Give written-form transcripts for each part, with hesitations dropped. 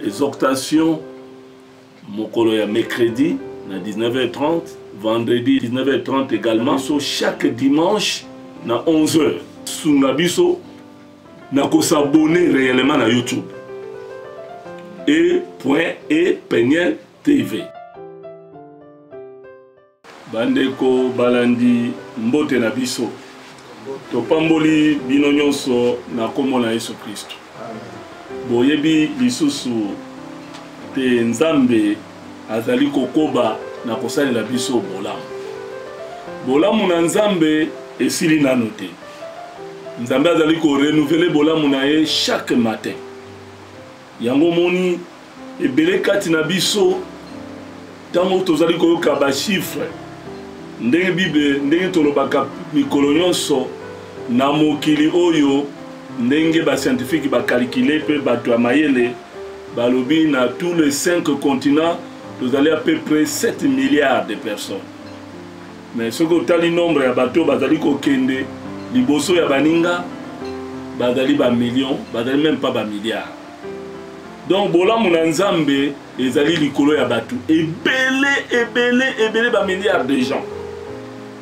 exhortation mokolo ya mercredi na 19h30, vendredi 19h30 également, so chaque dimanche na 11h. Sunga biso na ko s'abonner réellement na YouTube. E.Peniel TV. Bandeko balandi mbote na biso. Topamboli bino nyonso na kombo na Yesu Kristo. Boyebi lisusu te Nzambe azali kokoba na kosalela biso bolamu. Bolamu na Nzambe esili nanu te. Nzambe azali ko renouveler bolamu na ye chaque matin. Yango moni ebele kati na biso tango tozali koyoka ba chiffre ndenge Bible ndenge tolobaka mikolo nyonso na mokili oyo ndenge ba scientifique ba calculer pe bato ya mayele balobi na tous les 5 continents nous allons à peu près 7 milliards de personnes. Mais ce que tali nombre ya bato bazali ko kende liboso ya baninga bazali ba millions, bazali même pas ba milliards. Donc bolamu na Nzambe ezali likolo ya bato ebele ba milliards de gens.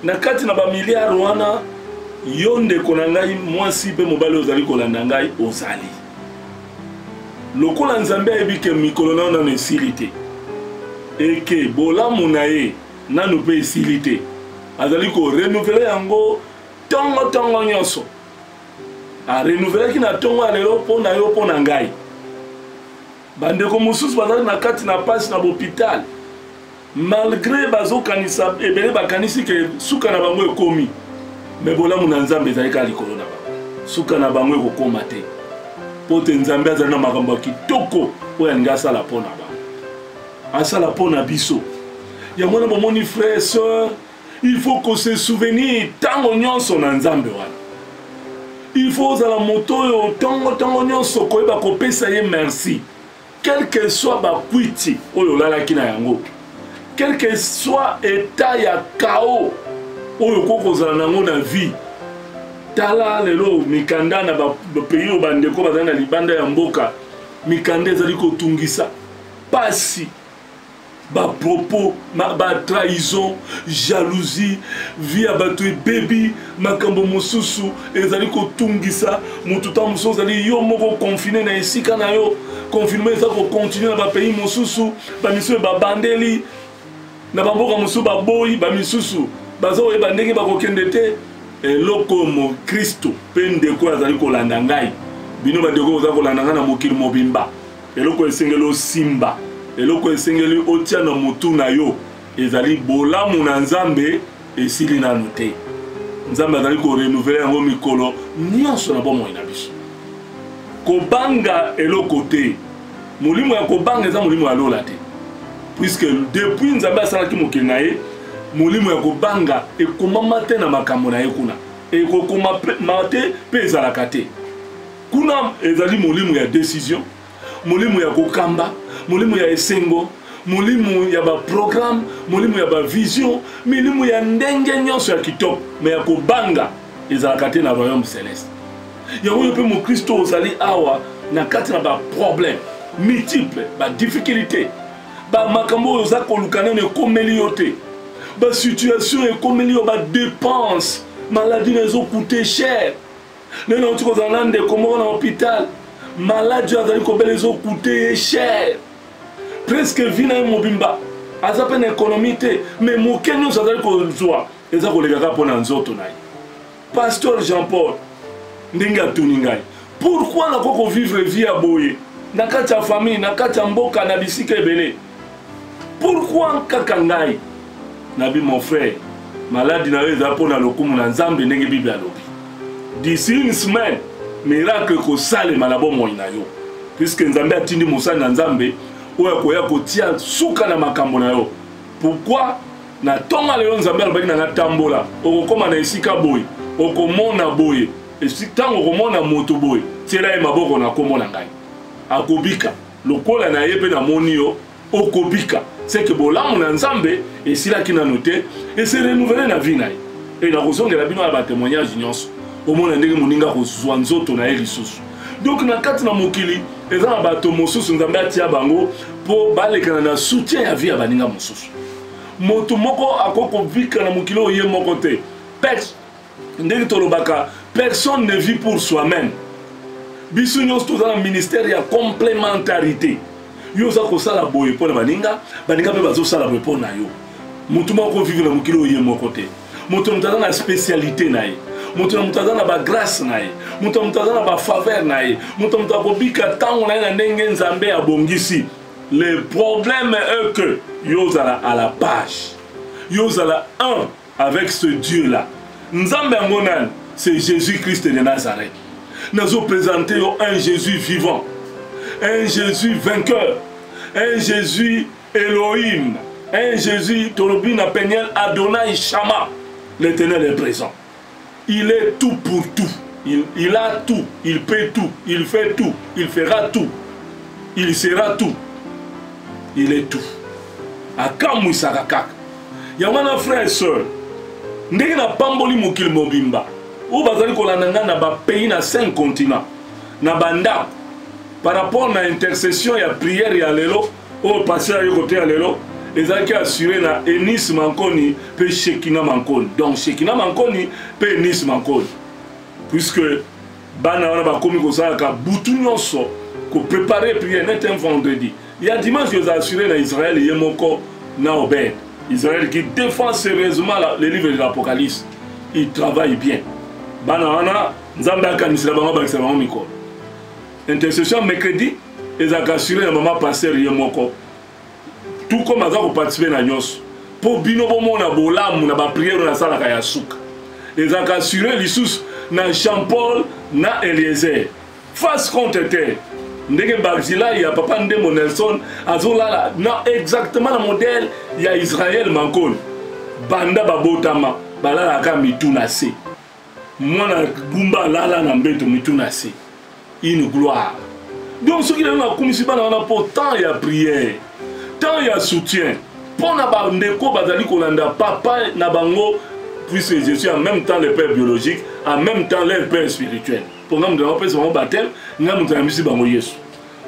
Na kati na ba milliards wana yonde konangai mwasi pe mobali ozali kolanda ngai ozali. Lokola Nzambe ebike mikolo na esilite. Eke bolamu na ye nanu pe esilite. Azali ko renouveler yango tongo nyonso. A renouveler ki na tongo alelo pona yo pona ngai. Bandeko mususu bazali na kati na pasi na l'hôpital. Malgré bazo kanisa ebele bakanisi ke suka na bango ekomi. Mais bolamu na Nzambe ezali ka likolo na bango. Suka na bango ekokoma te. Pote Nzambe azali na makambo kitoko oyo nga sala pona bango. Asala pona biso. Ya mwana bomoni frère sœur, il faut qu'on se souvenir tango nyonso na Nzambe wana. Il faut za la moto yo tango nyonso koyeba kopesa ye merci. Quel que soit ba kwiti oyo lalaki na yango. Quel que soit état ya chaos oyo kokozala nango na vie. Tala lelo mikanda na ba pays o bandeko bazana libanda ya mboka. Mikanda ezali kotungisa pasi. Ba propos, ba trahison, jalousie, via bato baby, makambo mosusu, ezali ko tungisa, mututa mususu ezali yo moko confiné na esika na yo, confinement ezali ko continuer na ba pays mosusu, ba misu ba bandeli, na ba mboka mususu ba boyi, ba misusu, bazo e ba ndenge ba ko kende te, eloko mo Kristo, pe ndeko ezali ko landa ngai. Bino ba ndeko ezali ko landa ngai na mokili mobimba. Eloko esengelo simba. Eloko esengeli otia na mutu na yo ezali bolamu na Nzambe esili nanu te. Nzambe azali ko renouveler yango mikolo nyonso na bomoi na biso. Kobanga eloko te. Molimo ya kobanga eza molimo ya lola te. Puisque depuis Nzambe asalaki mokili na ye, molimo ya kobanga ekomama te na makambo na ye kuna. Ekokoma te pe ezalaka te. Kuna ezali molimo ya décision, molimo ya kokamba, molimo ya esengo, molimo ya ba programme, molimo ya ba vision, molimo ya ndenge nyonso ya kitoko, me ya kobanga ezalaka te na royaume céleste. Yango yo pe mo Kristo ozali awa na kati na ba problème multiple, ba difficulté, ba makambo oza kolukana ne komeli yo te, ba situation ekomeli yo, ba dépense, maladie nezo coûter cher. Lelo tu kozala ndeko moko na hôpital, maladie azali kobela ezo coûter cher. Presque vina mobimba aza pe na économie te, mais moke nyonso azali kozwa eza kolekaka mpona nzoto na ye. Pasteur Jean-Paul ndenge atuni ngai, pourquoi nakoko vivre vie ya boye na kati ya famille, na kati ya mboka na bisika ebele? Pourquoi kaka ngai? Nabi mon frère, maladi na yo eza mpona lokumu na Nzambe ndenge Bible alobi. D'ici une semaine miracle kosalema na bomoi na yo, puisque Nzambe atindi mosali na Nzambe oyo koya kotia suka na makambo na yo. Pourquoi na tonga lelo Nzambe alobaki na tambola okokoma na esika boye, okomona boye, tango okomona moto boye tiela ye maboko na kombo na ngai akobika lokola na ye pe na moni yo okobika. C'est que bolamu na Nzambe esilaki nanu te et se renouveler na vie na ye. Et na kozongela bino ya ba témoignage nyonso omona ndenge moninga kozwa nzoto na ye lisusu. Donc na kati na mokili eza na bato mosusu nzambe atia bango po balekana na soutien ya vie ya baninga mosusu. Moto moko akoko vika na mokili oye moko te. Ndenge tolobaka personne ne vit pour soi-même. Biso nyonso toza na ministère ya complémentarité. Yo za kosala boye pona baninga mpe bazosala boye pona yo. Moto moko vivre na mokili oye moko te. Moto mutaza na spécialité na ye. Moto mutaza na ba grâce na ye. Moto mutaza na ba faveur na ye. Moto mutakobika tango na ye na ndenge nzambe abongisi. Le problème est que yo zala à la page. Yo zala un avec ce Dieu là. Nzambe angonan c'est Jésus-Christ de Nazareth. Nous présentons un Jésus vivant, un Jésus vainqueur, un Jésus Elohim, un Jésus Torobina Peniel Adonai Shama. L'Éternel est présent. Il est tout pour tout. Il a tout, il peut tout, il fait tout, il fera tout, il sera tout. Il est tout. Akamu Isakakak. Yamana frère et soeur, ndenge na pamboli mokili mobimba. Ou bazali kolandanga na ba pays na 5 continents. Na banda par rapport à l'intercession et la prière ya lelo, au passé à côté ya lelo, ezaki assuré na Enis Mankoni pe Shekina Mankoni. Donc Shekina Mankoni pe Enis Mankoni. Puisque bana wana ba komi ko sala ka butu nyonso ko préparer prière net un vendredi. Il y a dimanche que ont assuré na Israël et Yemoko na Obed. Israël qui défend sérieusement le livre de l'Apocalypse. Il travaille bien. Banana, Nzambe akanisela bango bakisa bango mikolo. Intercession mercredi, ezaka assuré na maman pasteur Yemoko. Tout comme aza ko participer na nyonso. Po bino bomona bolamu na ba prière na sala ka ya suka. Ezaka assuré lisusu na Jean-Paul na Eliezer. Face contre terre. Ndenge Barzila ya papa Ndemo Nelson azolala na exactement le modèle ya Israël Mankoni. Banda babotama balala ka mituna se. Mwana gumba lala na mbeto mituna se. Une gloire. Donc ce qui est là komisi bana na pourtant ya prière. Tant ya soutien. Pona ba ndeko bazali kolanda papa na bango puisque je suis en même temps le père biologique, en même temps leur père spirituel. Programme de rappel, c'est mon baptême, nous avons travaillé.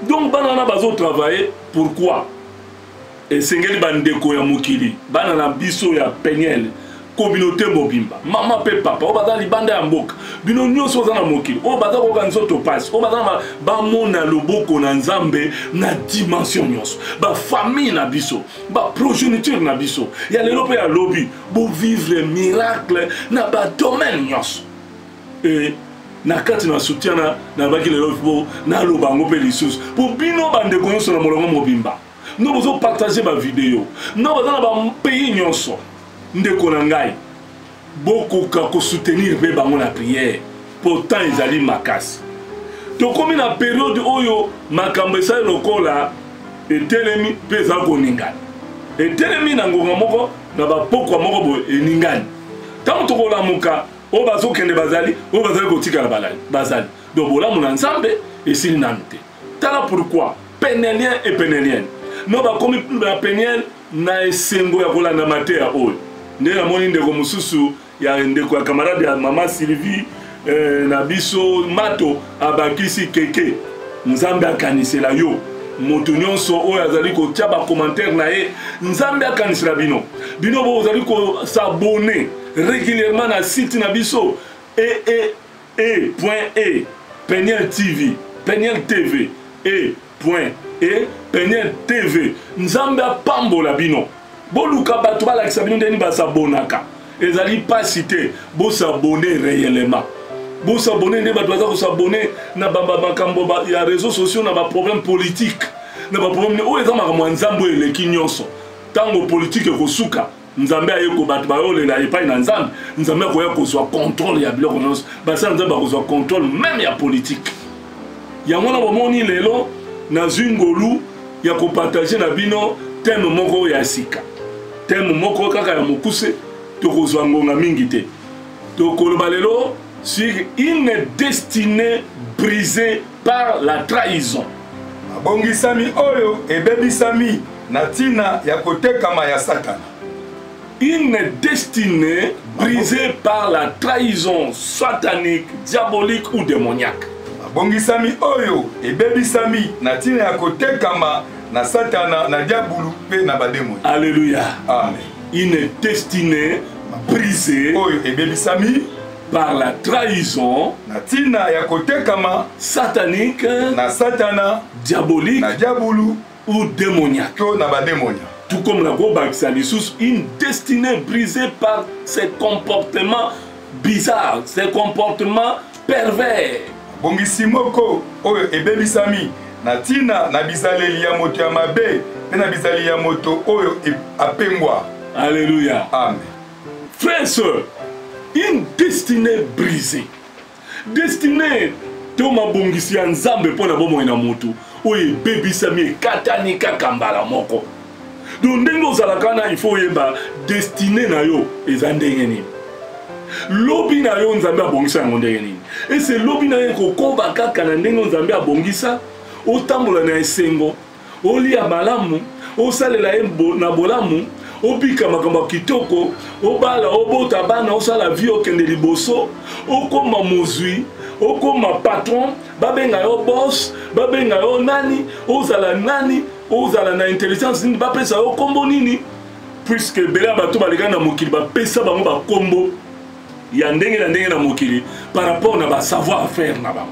Donc, banana bazo travailler, pourquoi? Et sengeli bandeko ya mokili, banana biso ya penyel, communauté mobimba, maman pe papa, o bada li banda ya mboka, bino nyonso za na mokili, o bada ko kanzo to passe, o bada ba mona loboko na nzambe na dimension nyonso, ba famille na biso, ba progéniture na biso, ya lelo pe ya lobby, bo vivre miracle na ba domaine nyonso. Et na kati na soutien na baki lelo po na lobango pe lisusu, po bino bandeko nyonso na molongo mobimba. Nous devons partager ma vidéo. Nous devons payer nyonso. Ndeko na ngai. Beaucoup kako soutenir be bango na prière. Pourtant ils allaient makasi. To komi na période oyo makambo sa lokola etelemi peza ko ningana. Etelemi na ngonga moko na ba pokwa moko bo eningani. Tant to kola muka o bazo kende bazali, o bazali ko tika la bazali. Donc bola mon ensemble et s'il n'ante. Tala pourquoi Pénélien et Pénélienne. Non ba komi la Péniel na esengo ya kola na mate ya oyo. Nde na moni ndeko mususu ya ndeko ya camarade ya mama Sylvie na biso mato abakisi keke. Nzambe akanisela yo. Moto nyonso oyo azali ko tia ba commentaire na ye. Nzambe akanisela bino. Bino bo azali ko s'abonner régulièrement na site na biso .e Péniel TV, Péniel TV Péniel TV. Nzambe apambola bino. Boluka bato balakisa bino ndeni basabonaka. Ezali pas cité, bo s'abonner réellement. Bo s'abonner ne bato baza ko s'abonner na makambo ya réseaux sociaux na ba problème politique. Na ba problème o eza makambo nzambo eleki nyonso. Tango politique ko suka. Nzambe ayeko bato bayolela epai na nzambe. Nzambe ko yeko so contrôle ya biloko nyonso. Basa nzambe ko so contrôle même ya politique. Ya mona bomoni lelo na zingolu ya ko partager na bino thème moko ya sika. Thème moko kaka ya mokuse to ko zo ngonga mingi te. To ko lelo sur une destinée brisée par la trahison. Abongisami oyo ebebisami na tina ya kotekama ya Satan. Une destinée brisée par la trahison satanique, diabolique ou démoniaque. bongisami oyo ebebisami na tina ya kotekama na satana na diabulu pe na bademoni. Alléluia. Amen. Une destinée brisée oyo ebebisami par la trahison na tina ya kotekama satanique na satana diabolique na diabulu ou démoniaque. to na bademoni. Tout comme la une destinée brisée par ses comportements bizarres, ses comportements pervers. Bongisi moko oyo ebebisami na tina na bizaleli ya moto ya mabe pe na bizaleli ya moto oyo apengwa. Alléluia. Amen. Frères et sœurs, une destinée brisée. Destinée toma bongisi ya nzambe pona bomo na moto oyo ebebisami ekatani kaka mbala moko. Donc ndenge ozalaka na il faut yeba destinée na yo eza ndenge nini. Lobi na yo nzambe abongisa yango ndenge nini. Et c'est lobi na yo kokoba kaka na ndenge nzambe abongisa otambola na esengo olia malamu osalela ye na bolamu obika makambo kitoko obala obota bana osala vie okende liboso okoma mozwi okoma patron babenga yo boss babenga yo nani ozala na intelligence nini bapesa yo kombo nini puisque bela bato baleka na mokili bapesa bango bakombo ya ndenge na mokili par rapport na ba savoir faire na bango,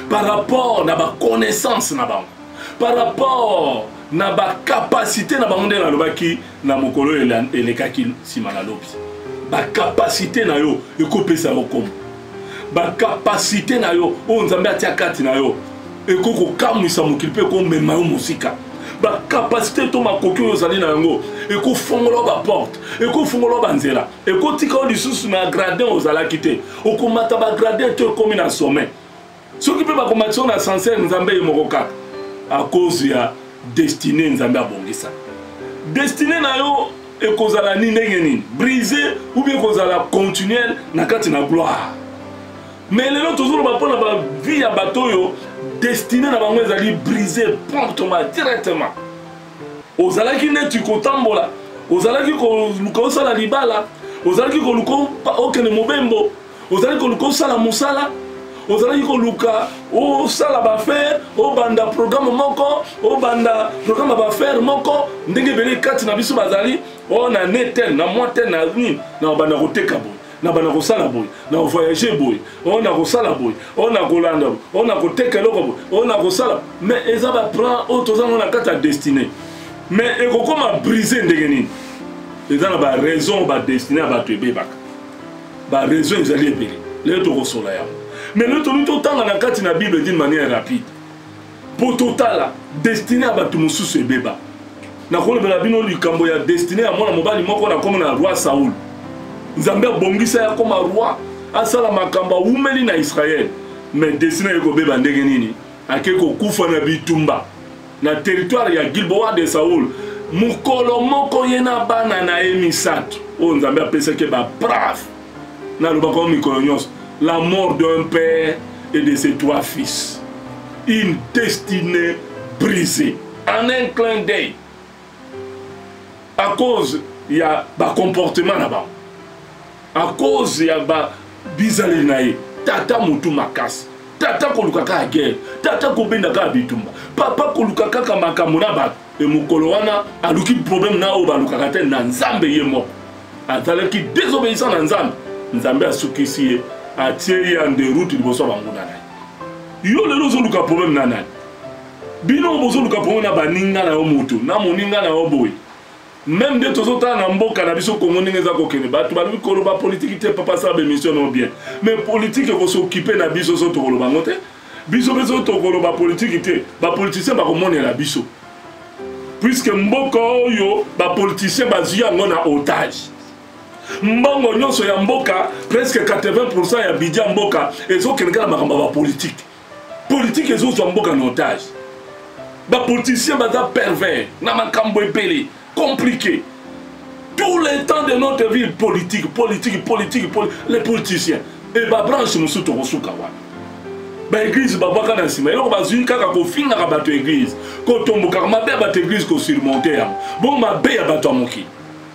par rapport na ba connaissance na bango, par rapport na ba capacité na bango na lobaki na mokolo elekaki sima na lobi. Ba capacité na yo ekopesa yo kombo, ba capacité na yo o nzambe atia kati na yo ekoko kamwisa mokili pe ko mema yo musika. Ba capacité to makoki yo zali na yango eko fongola ba porte eko fongola ba nzela eko tika lisusu na gradin ozalaki te okomata ba gradin te komi na sommet soki pe ba komata na ascenseur nzambe moko kaka à cause ya destinée nzambe abongisa. Destinée na yo ekozala ni ndenge nini brisé ou bien ekozala continuel na kati na gloire. Mais les autres jours ba pona ba vie ya bato yo destiné na bango ezali brisé promptement directement. Ozalaki neti kotambola, ozalaki koluka osala libala, ozalaki koluka okene mobembo, ozalaki koluka osala mosala, ozalaki koluka osala bafaire, obanda programme moko, obanda programme bafaire moko, ndenge bele kati na biso bazali, na neten, na moiten na nini, na obanda koteka boy. Na bana kosala boy na voyager boy on a kosala boy on a kolanda on a koteka loko boy on a kosala mais eza ba plan otozanga na kata destinée mais ekokoma briser ndenge nini eza na ba raison ba destinée ba tebebaka ba raison ezali ebele le to kosola ya mais le to tanga na kati na Bible d'une manière rapide pour totala destinée ba to mususu ebeba na kolobela bino likambo ya destinée ya mwana mobali moko na komo na roi Saoul. Nzambe bongisa ya koma roi asala makamba umeli na Israël mais destiné yeko beba ndenge nini akeko kufa na bitumba na territoire ya Gilboa de Saoul mukolo moko yena bana na emisatu o Nzambe apeseke ba brave na lobako mikolo nyonso la mort d'un père et de ses 3 fils, une destinée brisée en un clin d'œil à cause il y a ba comportement là-bas. À cause ya ba bizali nae tata mutu makasi tata koluka ka guerre tata kobenda ka bitumba papa koluka ka makambo na ba e mukolo wana aluki problème na o baluka ka te na nzambe ye moko atalaki désobéissant na nzambe nzambe asukisi ye atie ya nderoute liboso bango na yo lelo zo luka problème na nani bino bozo luka problème na baninga na yo mutu na moninga na yo boy. Même de tous autres en mboka na biso Congo n'engeza kokene batu balubi koloba politique te papa ça bémission non bien mais politique ko s'occuper na biso so to koloba ngote biso bezo to koloba politique te ba politicien ba komona la biso puisque mboka oyo ba politicien bazia ngona otage mbongo nyonso ya mboka presque 80% ya budget mboka ezo keneka makamba ba politique ezo zo mboka na otage ba politicien baza pervers na makambo epele compliqué. Tous les temps de notre vie politique, les politiciens. Et ma branche nous sommes tous l'église, babaka na sima. Et on va dire kaka ko finga ka bato église. Ko tombo ka ma be bato église ko surmonter. Bon ma be ya bato amoki.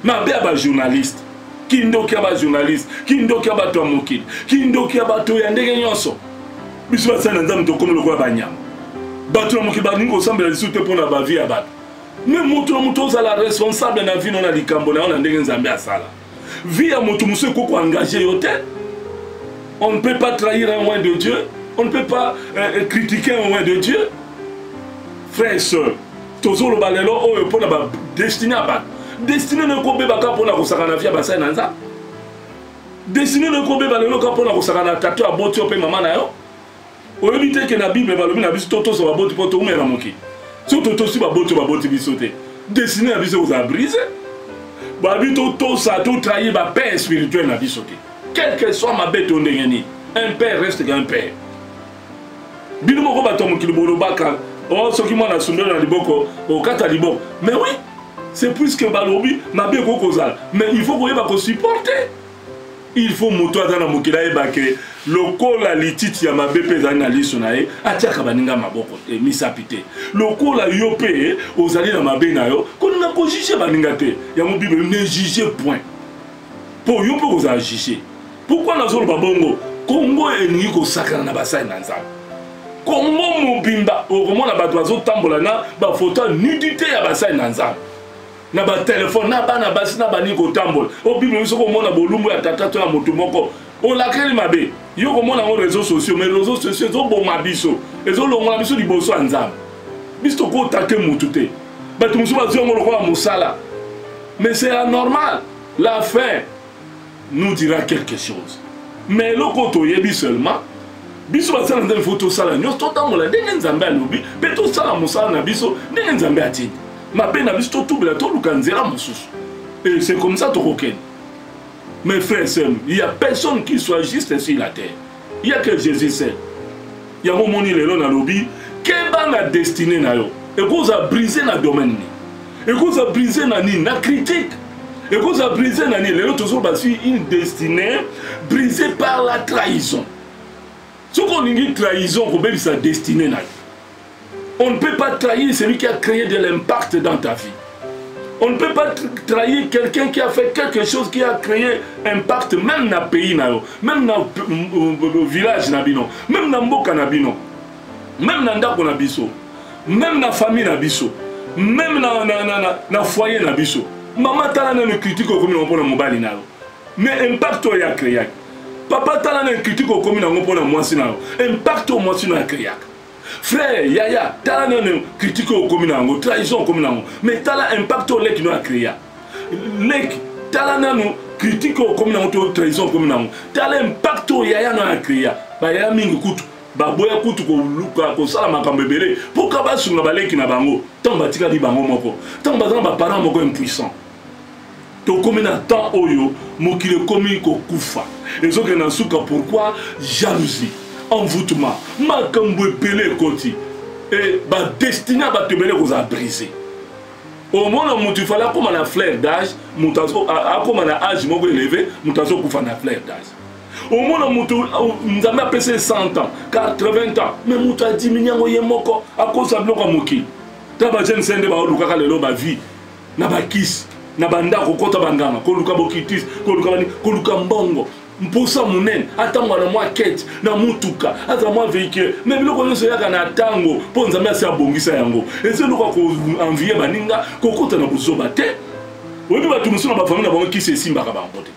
Ma be ba journaliste. Kindo ki ba journaliste, kindo ki bato amoki. Kindo ki bato ya ndenge nyonso. biso basali na nzambe tokomi lokola banyama bato na mokili balingi kosambela lisusu te mpona bavie ya bato me moto na moto ozala responsable na vie no na likambo na yo na ndenge nzambe asala vie ya moto mosu ekoko engage yo te. On ne peut pas trahir un roi de Dieu, on ne peut pas critiquer un roi de Dieu. Frères et sœurs, tous les balelo oyo pona ba destiné à bat. Destiné ne ko beba ka pona ko sakana via basai na nza. Destiné ne ko beba lelo ka pona ko sakana tato aboti ope mama na yo. Oyebi te ke na Bible balobi na biso toto so baboti poto umela moki. So toto si baboti biso te. Destiné na biso ko za briser. Ba bi toto sa to trahir ba père spirituel na biso te. Quel que soit ma bête, un père reste qu'un père. Bino moko bato mokili bolobaka oh soki mwana sundelo na liboko o kata liboko. Mais oui, c'est plus que balobi mabe ko kozala. Mais il faut koyeba ko supporter. Il faut moto azana mokila yeba ke lokola lititi ya mabe peza na liso na ye atiaka baninga maboko te misapite. Lokola yo pe ozali na mabe na yo koninga ko juger baninga te. Ya mo Bible ne juger point. Po yo po kozala juger. Pourquoi nous avons bongo Congo et Nico Sakana na basai na nzambe. Congo mobimba okomo na bato azo tambola na ba photo nudité ya basai na nzambe. Na ba téléphone na bana basi na bani ko tambola. O Bible biso ko mona bolumbu ya tata to na moto moko. O la keli mabe. Yo ko mona ngo réseaux sociaux mais réseaux sociaux zo bo mabiso. Ezo longola biso liboso ya nzambe. Biso ko take mutu te. Bato musu ba zo ngo ko musala. Mais c'est anormal. La fin nous dira quelque chose. Mais le koto yebi seulement, biso basala ndenge photo sala nyo to tambola ndenge nzambe alobi, pe to sala musala na biso ndenge nzambe atini. Mabe na biso to tubela to luka nzela mususu. Et c'est comme ça to koken. Mes frères et sœurs, il y a personne qui soit juste sur la terre. Il y a que Jésus seul. Il y a mon lelo na lobi, keba na destinée na yo. Et cause a brisé na domaine ni. Et cause a brisé na ni na critique. Et quand ça a brisé, une destinée brisée par la trahison. Ce qu'on dit trahison, c'est sa destinée. On ne peut pas trahir celui qui a créé de l'impact dans ta vie. On ne peut pas trahir quelqu'un qui a fait quelque chose qui a créé impact même dans le pays, même dans le village, même dans le mboka, même dans le ndako, même dans la famille, même dans le foyer. Maman talana ne critique au commun pour le mobile nalo. Mais impact au ya créé. Papa talana ne critique au commun pour le moisi nalo. Impact au moisi na créé. Frère Yaya talana ne critique au commun au trahison au commun. Mais tala impact au lek no a créé. Lek talana ne critique au commun au trahison au commun. Tala impact au Yaya no a créé. Ba Yaya mingi kutu. Ba boya kutu ko luka ko sala makambe belé. Pourquoi ba sunga baleki na bango? Tant batika di bango moko. Tant bazana ba parents moko impuissant. To komi na temps oyo mokile komi ko kufa ezoke na suka pourquoi jalousie envoûtement makambo epele koti et ba destiné ba tebele ko za briser au moins mutu fala comme na fleur d'âge mutazo comme na âge moko élevé mutazo kufa na fleur d'âge au moins mutu nzambe apese 100 ans 80 ans mais mutu a diminué ngo yemoko a cause de bloko moki taba jeune sende ba oluka lelo ba vie na ba kiss na banda kokota banganga koluka bokitis koluka mbongo mposa munene atango na mwa kete na mutuka ata mwa véhicule mais biloko nyonso yaka na tango po nzambe asi abongisa yango ese luka ko envier baninga kokota na buzoba te oyebi bato mosusu na bafamile na bango kisi esimbaka bango te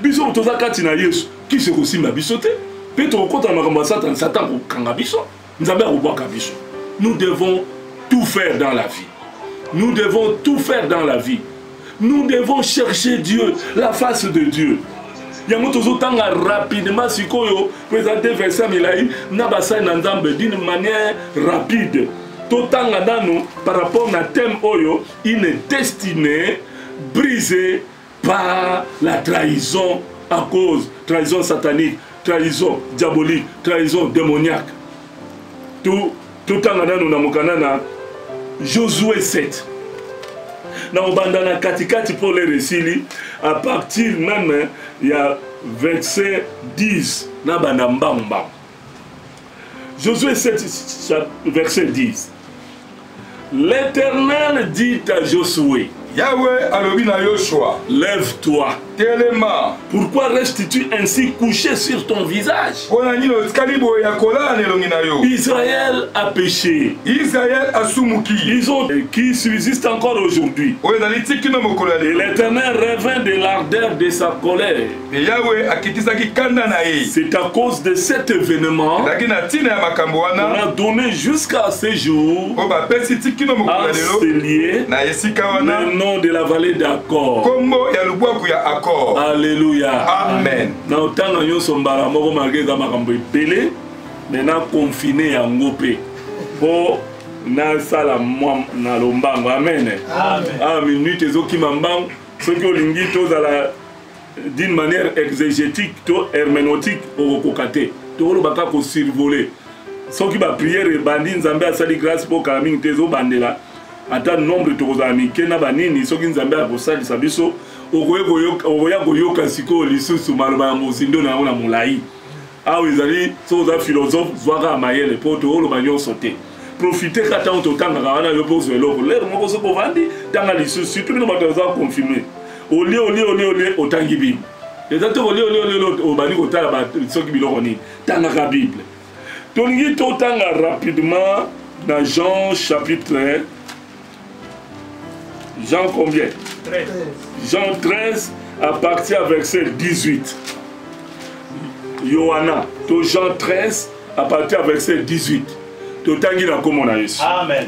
biso toza kati na yesu kisi ekosimba biso te mpe tokokota na makambo ya satan kokanga biso nzambe akobwaka biso. Nous devons tout faire dans la vie. Nous devons tout faire dans la vie. Nous devons chercher Dieu, la face de Dieu. Yango tozotanga rapidement sikoyo présenter verset milai na basai na nzambe d'une manière rapide. Totanga nanu par rapport à thème oyo une destinée brisée par la trahison à cause trahison satanique, trahison diabolique, trahison démoniaque. Totanga nanu na mokana na Josué 7. Na obandana katikati pour les récits à partir même il y a verset 10 na banambamba. Josué 7 verset 10. L'Éternel dit à Josué, Yahweh alobi na Yoshua, lève-toi. Telema. Pourquoi restes-tu ainsi couché sur ton visage? Israël a péché. Israël a soumuki. Ils ont qui subsistent encore aujourd'hui. Et l'Éternel revint de l'ardeur de sa colère. C'est à cause de cet événement qu'on a donné jusqu'à ce jour à ce lieu le nom de la vallée d'Accord. Alléluia. Amen. Na otanga nyonso mbala moko mageza makambo epele mais na confiné yango pe po na sala mwa na lombango. Amen. Amen. Ah, minute ezokima mbango soki olingi tozala d'une manière exégétique to herméneutique okokoka te tokolobaka kosurvoler soki bapriere ebandi nzambe asali grâce mpo kala mingi te ezobandela ata nombre tokozala mike na banini soki nzambe akosalisa biso okoya koyoka sikoyo lisusu maloba ya mozindo na yango na molai awa ezali soki oza philosophe zwaka mayele mpo tooloba nyonso te profite ka ntango totangaka wana yo mpo ozwa eloko lere moko soki ovandi tanga lisusu surtout bino bato baza confirme olie otangi bible eza te olie obandi kotala soki biloko nini tangaka bible tolingi totanga rapidement dans Jean chapitre Jean combien? 13. Jean 13 à partir du verset 18. Yohana, Jean 13 à partir du verset 18. Amen.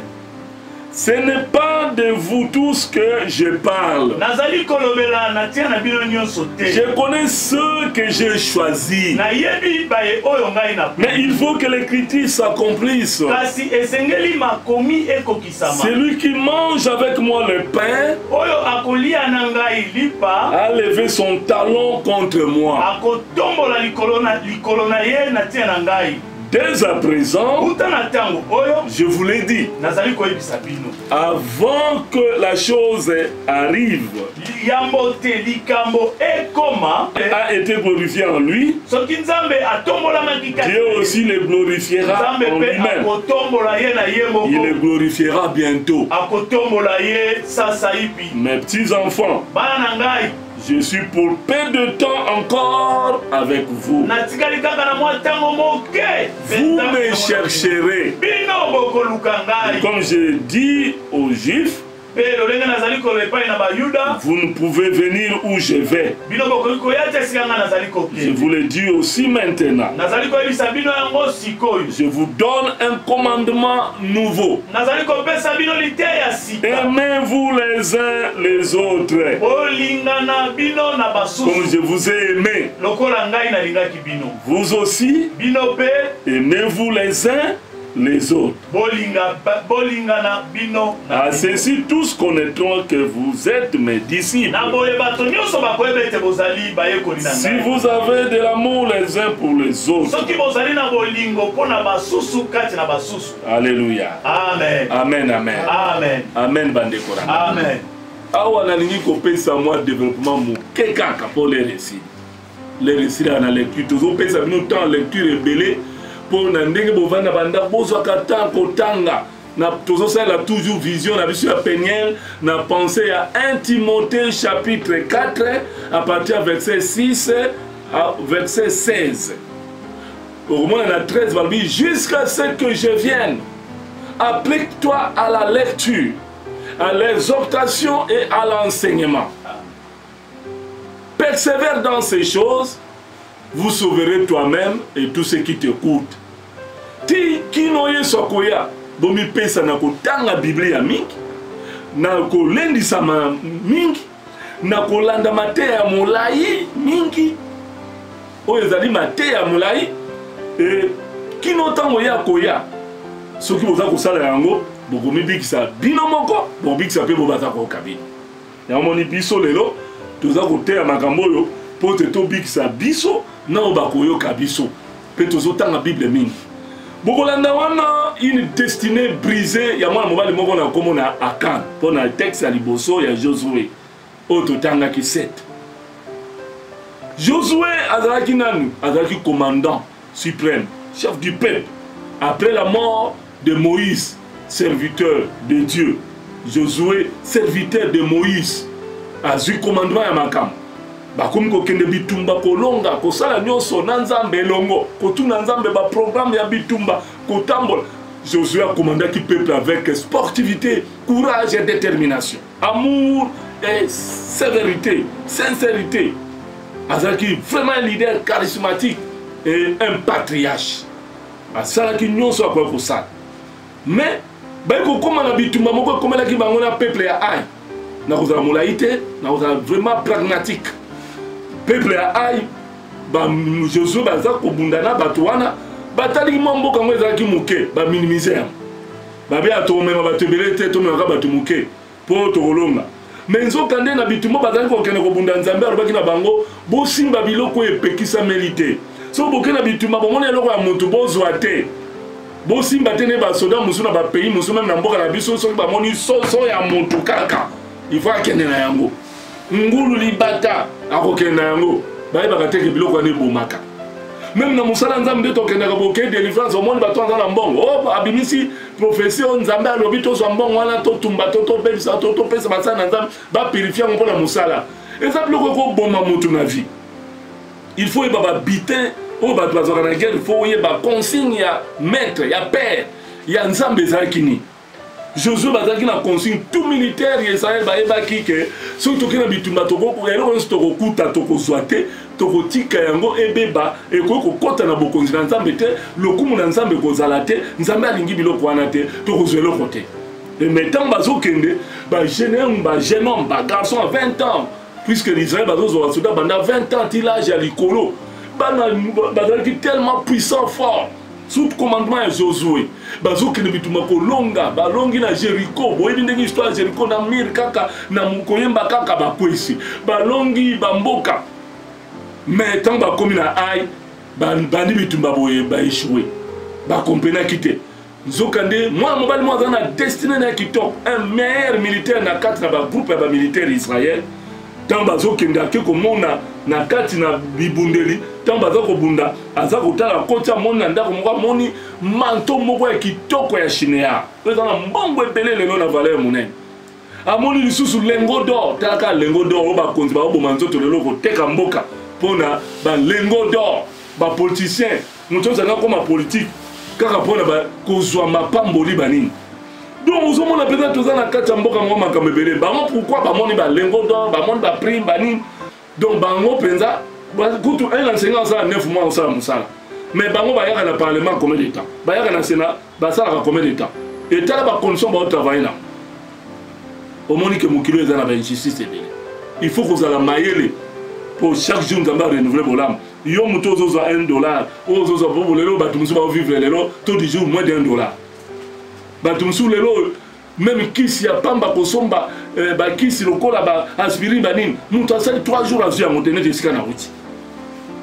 Ce n'est pas de vous tous que je parle. Je connais ceux que j'ai choisis. Mais il faut que l'écriture s'accomplisse. Celui qui mange avec moi le pain a levé son talon contre moi. Dès à présent, je vous l'ai dit, avant que la chose arrive, a été glorifié en lui, Dieu aussi le glorifiera en lui-même. Il le glorifiera bientôt. Mes petits enfants, je suis pour peu de temps encore avec vous. Vous me chercherez. Comme je dis aux Juifs, vous ne pouvez venir où je vais. Je vous le dis aussi maintenant. Je vous donne un commandement nouveau. Aimez-vous les uns les autres. Comme je vous ai aimé. Vous aussi, aimez-vous les uns les autres. À ceci tous connaîtront que vous êtes mes disciples. Si vous avez de l'amour les uns pour les autres. Alléluia. Amen. Amen. Amen. Amen. Amen. Bandekora. Amen. Awa nalingi kopesa moi développement moke kaka pour les récits. Les récits dans la lecture. Toujours pesa bino temps lecture rebelle. Pour na ndenge bovanda banda bozwa kata kotanga na tozosala toujours vision na biso ya peniel na pensée à 1 Timothée chapitre 4 à partir verset 6 à verset 16. Au moins la 13 va dire jusqu'à ce que je vienne. Applique-toi à la lecture, à l'exhortation et à l'enseignement. Persévère dans ces choses, vous sauverez toi-même et tous ceux qui t'écoutent. Ti kinoye sokoya bomi pesa na kotanga Biblia mingi na kolendisa mingi na kolanda mate ya molai mingi oyo ezali mate ya molai e kino tango ya koya soki boza kosala yango bokomi bikisa bino moko bobikisa pe bobaza koyoka bino yamoni biso lelo toza koteya makambo oyo po te tobikisa biso na oyo bakoyoka biso pe tozotanga Bible mingi bokolanda wana une destinée brisée ya mwana mobali moko na komo na Akan po na texte ya liboso ya Josué oyo totangaki 7. Josué azalaki nani? Azalaki commandant suprême, chef du peuple. Après la mort de Moïse, serviteur de Dieu, Josué, serviteur de Moïse, a eu commandement à Makam. bakomi kokende bitumba kolonga kosala nyonso na nzambe elongo kotuna nzambe baprogramme ya bitumba kotambola. Josué a commandé qui peuple avec sportivité, courage et détermination, amour et sévérité, sincérité. Azaki vraiment un leader charismatique et un patriarche. Azaki nyonso akwa kosala. Mais baiko koma na bitumba moko komela ki bango na peuple ya ai. Na kozala molaïté, na kozala vraiment pragmatique. Peuple ya ai ba Josué baza kobundana bato wana batali mboka ngo ezalaki moke ba minimiser yango babe atomema bato ebele te tomemaka bato moke mpo tokolonga me nzokande na bitumba bazali kokende kobunda nzambe alobaki na bango bosimba biloko epekisameli te so boke na bitumba bomona eloko ya motu bozwa te bosimba te ne basoda mosusu na bapays mosusu meme na mboka na biso soki bamoni soso ya motu kaka ifo akende na yango ngulu libata akokende na yango bayebaka teke biloko wana ebomaka. Même dans Moussala Nzambe to kendaka boke délivrance au monde bato na mbongo oh abimisi profession Nzambe alobi to so mbongo wana to tumba to pesa to pesa basana Nzambe ba purifier ngo na Moussala eza biloko ko bomba mutu na vie. Il faut yeba bitin o bato bazaka na guerre, il faut yeba consigne ya maître ya père ya Nzambe zakini. Josué bazaki na consigne tout militaire ya Israël bayebaki ke soki toki na bitumba toko eloko nyonso tokokuta tokozwa te tokotika yango ebeba ekoki kokota na bokonzi na Nzambe te lokumu na Nzambe kozala te Nzambe alingi biloko wana te tokozwa eloko te. Et maintenant bazokende jeune homme garçon à 20 ans puisque l'Israël bazozwa soda banda 20 ans ti l'âge ya likolo bazalaki tellement puissant fort sous commandement de Josué, bazokende bitumba kolonga balongi na Jéricho boyebi ndenge histoire ya Jéricho na mir kaka na mukoyemba kaka bakwesi balongi bamboka mais tant bakomi na ai bandi bitumba boye baéchoué bakompenaki te nzokande mwana mobali moko aza na destiné na kitoko un meilleur militaire na kati na bagroupe ya bamilitaire Israël tant bazokende ake komona na kati na bibundeli tant baza kobunda aza kotala kotya moni na ndako moko amoni manto moko ya kitoko ya Shinéar eza na mbongo ebele lelo na valeur monene amoni lisusu lengo d'or talaka lengo d'or oyo bakonzi baoboma nzoto lelo koteka mboka mpona balengo d'or bapoliticien moto ozanga koma politique kaka mpona kozwa mapamboli banini. Donc vous avez peut-être tous na kati ya mboka ngo makambo ebele bango pourquoi bamoni balengo d'or bamoni baprime banini donc bango penza kutu un enseignant ça 9 mois osala mosala mais bango bayaka na parlement combien de temps bayaka na sénat basalaka combien de temps et tala bacondition baotravaille na omoni ke mokilo eza na bainjustice ebele il faut kozala mayele pour chaque jour nzambe renouveler bolamu yo moto ozozwa $1 oyo ozozwa po lelo bato mosusu baovivre lelo to du jour moins d'$1 bato mosusu lelo même kisi ya pamba kosomba bakisi lokola baaspirine banini moto asali 3 jours azwi yango te neti esika na wuti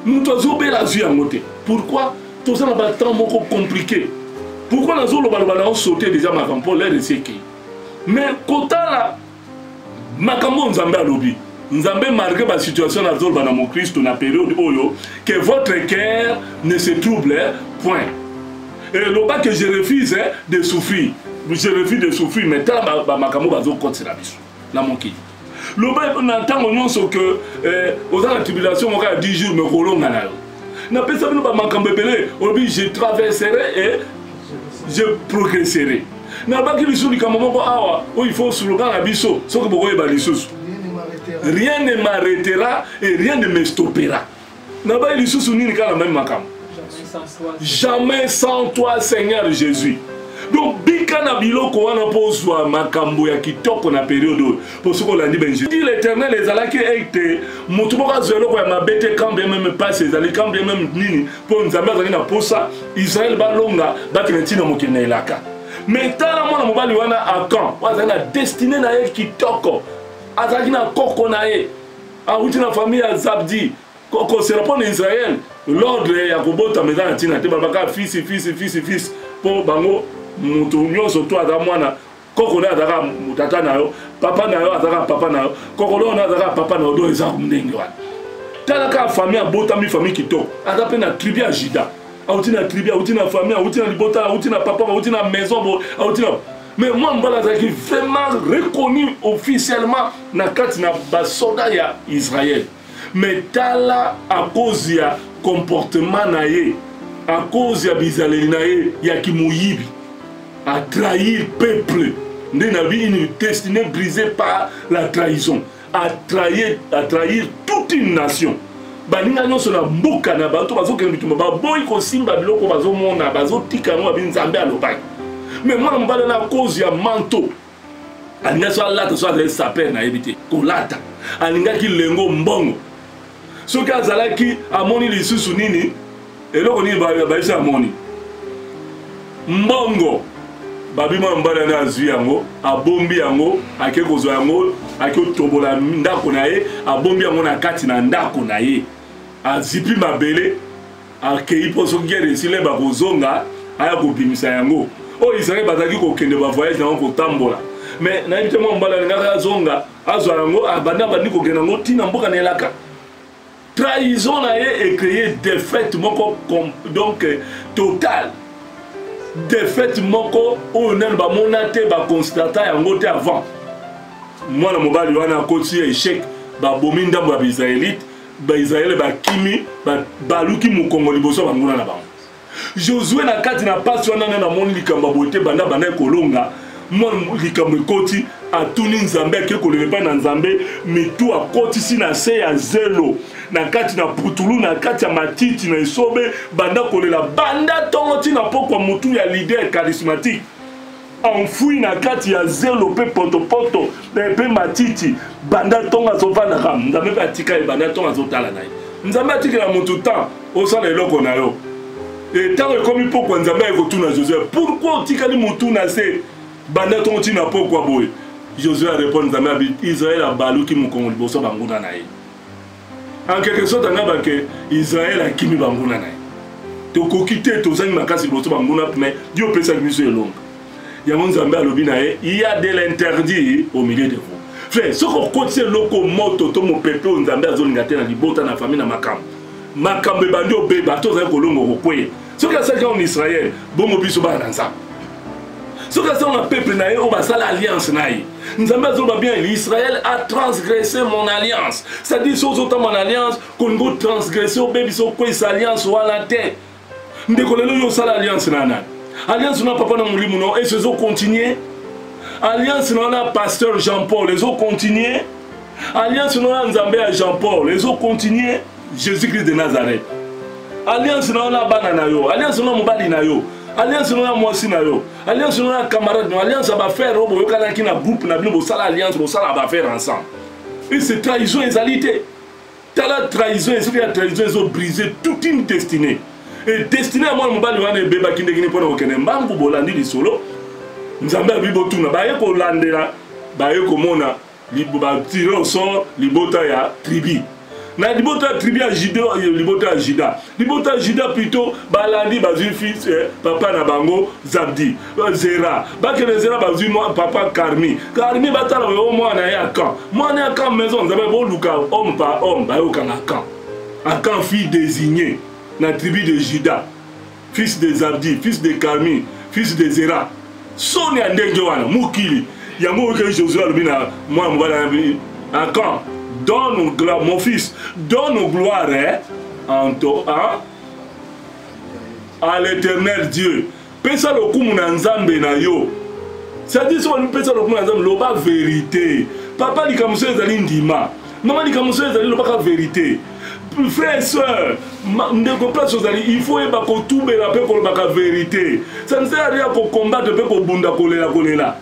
moto azobela azwi yango te. Pourquoi toza na batemps moko compliqué pourquoi nazolobaloba na osote déjà makambo mpo lere esiekei mais kotala makambo nzambe alobi nzambe malgré ba situation nazoloba na mokristo na période oyo que votre cœur ne se trouble point et loba que je refuse de souffrir je refuse de souffrir mais tala makambo bazokotela biso na mokili loba na ntango nyonso que oza na tribulation moko ya 10 jours me kolonga na yo napesa bino bamakambo ebele olobi je traverserai et je progresserai nabaki lisusu likambo moko awa oyo il faut slogan na biso soki bokoyeba lisusu rien ne m'arrêtera et rien ne me stoppera nabai lisusu nini kala même makambo jamais sans toi Seigneur Jésus. Donc bika na biloko wana pozwa makambo ya kitoko na période pour ce qu'on a dit Benji dit l'Éternel ezalaki ete moto moko azweloko ya mabete quand bien même passe ezali quand bien même nini pour nzambe azali na posa Israël balonga bakina ntina mokili na elaka mais tala mwana mobali wana akan azali na destiné na ye kitoko azalaki na koko na ye awuti na famille ya Zabdi koko se répond Israël l'ordre ya kobota meza na ntina te babaka fils po bango mutu nyonso to aza mwana koko na azaka mutata na yo papa na yo azaka papa na yo koko na azaka papa na yo do eza kumndenge wana tala ka famille abotami famille kitoko aza pe na tribu ya Juda awuti na tribu awuti na famille awuti na libota awuti na papa awuti na maison awuti na mais moi mbala azaki vraiment reconnu officiellement na kati na basoda ya Israël mais tala à cause ya comportement na ye, à cause ya bizaleli na ye ya kimoyibi, à trahir peuple, une destinée brisée par la trahison, à trahir toute une nation. Baninga nyonso na mboka na bato bazokende bitumba baboyi kosimba biloko bazomona bazotika ngo binzambe alobaki. Mais moi mbala na cause ya manto alinga so alata so azali saper na yebite kolata alingaki lengo mbongo soki azalaki amoni lisusu nini eloko nini baisa amoni mbongo babima mbala na azwi yango abombi yango ake kozwa yango ake tobola ndako na ye abombi yango na kati na ndako na ye azipi mabele akei po soki guerre esile bakozonga aya kobimisa yango oyo Israël bazalaki kokende ba voyage nango kotambola mais nayebi te mwa mbala alingaka azonga azwa yango abandi kokende yango ntina mboka na elaka trahison na ye ecréé défaite moko donc totale défaite moko oyo nani bamona te baconstata yango te avant mwana mobali wana akoti échec babomi ndambo ya baisraélite baisraele bakimi baluki mokongo liboso banguna na bango Josué na kati na pasi wana na moni likambo bote banda kolonga mon likambo ekoti atuni nzambe ake kolepa na nzambe mitu akoti si na se ya zelo na kati na putulu na kati ya matiti na esobe banda kolela banda tongo tina pokwa mutu ya leader charismatique enfoui na kati ya zelo pe potopoto pe matiti banda tongo azovanda kam nzambe pe atika e banda tongo azotala na ye nzambe atikela mutu temps osala eloko na yo et tant que comme il faut qu'on Nzambe retourne à Josué, pourquoi tikali mutuna se banda ton tina pourquoi boy Josué répond Nzambe Israël a balu ki mukongo liboso banguna na ye en quelque sorte ngaba ke Israël a kimi banguna na ye to kokite to zangi makasi liboso banguna mais Dieu pesa biso elonga ya Nzambe alobi na ye il y a de l'interdit au milieu de vous frère ce qu'on côté loko moto to mo peuple Nzambe azolinga te na libota na famille na makambo makambe bandi obeba toza kolongo kokwe soki asaki en Israël bongo biso bana nzambe soki asaki na peuple na ye o basala alliance na ye nzambe azoba bien Israël a transgressé mon alliance c'est-à-dire soki ozota mon alliance kongo transgressé obebiso kwesa alliance wana te ndeko lelo yo osala alliance na nani alliance na papa na molimo no et ezo continuer alliance na pasteur Jean-Paul ezo continuer alliance na nzambe ya Jean-Paul ezo continuer Jésus-Christ de Nazareth. Alliance na bana na yo, alliance na mobali na yo, alliance na mwasi na yo, alliance na camarade, alliance ba faire robo yo kana ki na groupe na bino bo sala alliance bo sala ba faire ensemble. Et c'est trahison ezalité. Tala trahison, c'est la trahison ils ont brisé toute une destinée. Et destinée à moi mobali wana beba kinde kini pona okene mbangu bolandi li solo. Nzambe bibo tuna ba ye ko landela, ba ye ko mona libo ba tirer au sort libota ya tribu. Na libota tribu ya Juda, libota ya Juda. Libota ya Juda plutôt balandi bazu fils papa na bango Zabdi, Zera. Bakene Zera bazu papa Karmi. Karmi batala au mwana ya kan. Mwana ya kan maison nzambe bo luka homme par homme ba yo kana kan. Akan fille désigné na tribu de Juda. Fils de Zabdi, fils de Karmi, fils de Zera. Soni andenge wana mukili. Yango ke Josué alobina moi mbala akan. Donne gloire, mon fils, donne gloire à l'éternel Dieu. Pesa le coup mon nzambe na yo. Ça dit so pesa le coup mon nzambe loba vérité. Papa li kamuso ezali ndima. Maman li kamuso ezali loba vérité. Frères et sœurs, il faut que la vérité. Ça ne sert à rien pour combattre pour bunda kolela.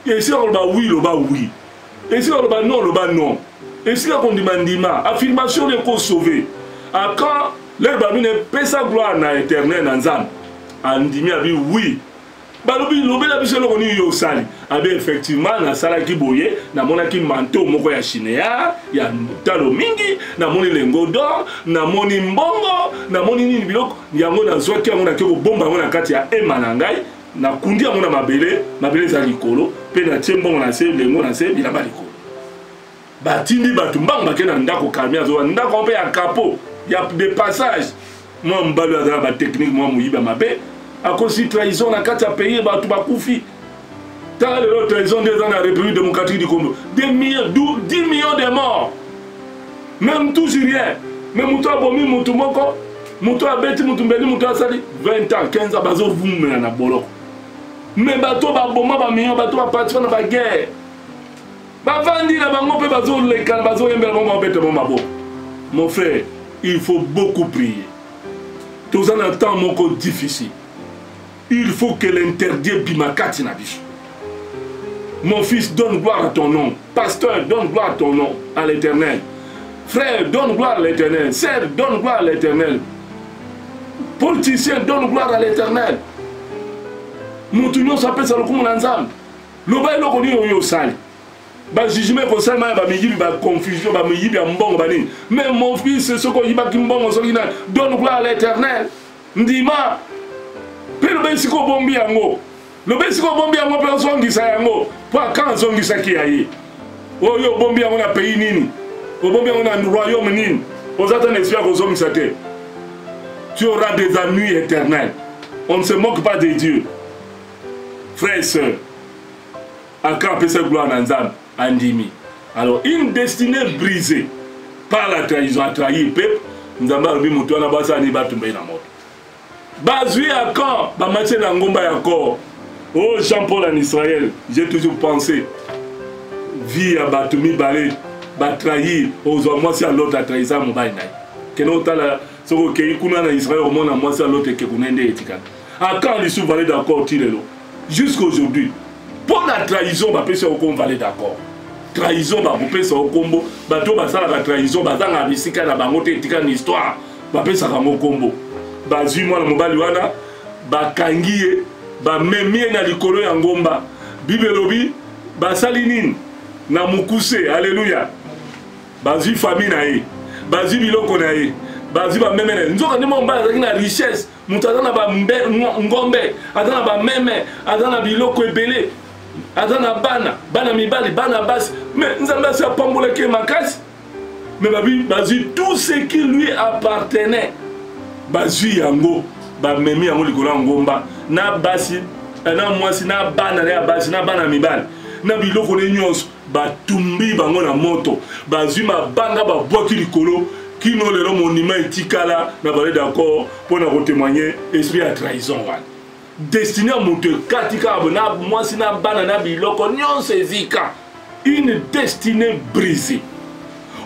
Et si on va oui, le bas oui. Et si on va non, le bas non. Et si on demande affirmation de qu'on sauver. Quand les babines paient sa gloire à l'éternel dans Zam, on dit oui. Balobi lobe la biso lokoni yo sali abe effectivement na sala ki boye na mona ki manteau moko ya chinea ya talo mingi na moni lengo d'or na moni mbongo na moni nini biloko yango na zwa ki yango na ki ko bomba yango na kati ya ema na ngai na kundi yango na mabele za likolo pe na tie mbongo na se lengo na se bilamba likolo batindi batu mbanga ke na ndako kamia zo ndako pe ya capot ya des passages moi mbalo azala ba technique moi muyiba mabe à cause de trahison, on a qu'à payer, bah tout va couper. T'as le trahison des ans dans la République démocratique du Congo. 10 millions de morts. même toujours rien. Mais moto a bomi moto moko, moto a beti moto mbeli moto a sali 20 ans, 15 ans, bazo vumela na boloko. Mais bato ba boma ba million, bato ba partir na ba guerre. Ba vandi na bango pe bazo leka, bazo yembela bango bete bon mabo. Mon frère, il faut beaucoup prier. Tous en un temps moko difficile. Il faut que l'interdit bimakati na biso. Mon fils, donne gloire à ton nom. Pasteur, donne gloire à ton nom, à l'Éternel. Frère, donne gloire à l'Éternel. Sœur, donne gloire à l'Éternel. Politicien, donne gloire à l'Éternel. Nous s'appelle ça le coup ensemble. Le bail le connaît au sale. Bah jugement comme ça, bah me bah confusion, bah me bah mbongo bah ni. Mais mon fils, c'est ce qu'on y va qui mbongo solina. Donne gloire à l'Éternel. Ndima. Puis le bail c'est quoi bombi yango. Le bail c'est quoi bombi yango pe zongi sa yango. Pour quand zongi sa qui aille. Oh yo bombi yango na pays nini. Au bon bien on a un royaume nini. Aux attentes espère aux hommes satés. Tu auras des ennuis éternels. On ne se moque pas de Dieu. Frères et sœurs, à quand peut se gloire dans Zam, Andimi. Alors, une destinée brisée par la trahison, a trahi le peuple, nous avons remis mon toit là-bas, ça n'est pas tombé dans la mort. Basui à quand, bah matché dans Ngomba encore. Oh Jean-Paul en Israël, j'ai toujours pensé, vie à Batoumi Balé, bah trahir, aux hommes, moi c'est à l'autre à trahir ça, mon bain. Que nous avons là, ce qu'on a en Israël, au monde, moi c'est à l'autre que nous avons dit. À quand les sous-valés d'accord, tirez-le. Jusqu'à aujourd'hui, pour la trahison, on peut se valait d'accord. Trahison, on peut se combo. Bateau, la trahison, on peut se faire une histoire. On peut se faire un combo. Bazui, moi, le mobile, bakangiye, bamemie na likolo ya ngomba. Bibelobi, basalinine, na mukuse, alléluia. Bazui famille na ye, bazui biloko na ye. Bazui ba meme nzoka ndimo mbala na richesse mutu azana ba ngombe azana ba meme azana biloko ebele azana bana mibali bana basi mais nzamba sa pambola ke makasi mais bazui tout ce qui lui appartenait bazui yango ba meme yango likolo ngomba na basi na mwasi na bana ya basi na bana mibali na biloko ne nyonso batumbi bango na moto bazui mabanga ba bwaki likolo qui nous le monument etikala na balé d'accord pour nous témoigner esprit à trahison destiné à monter katika na moi si na bana na biloko nyon sezika une destinée brisée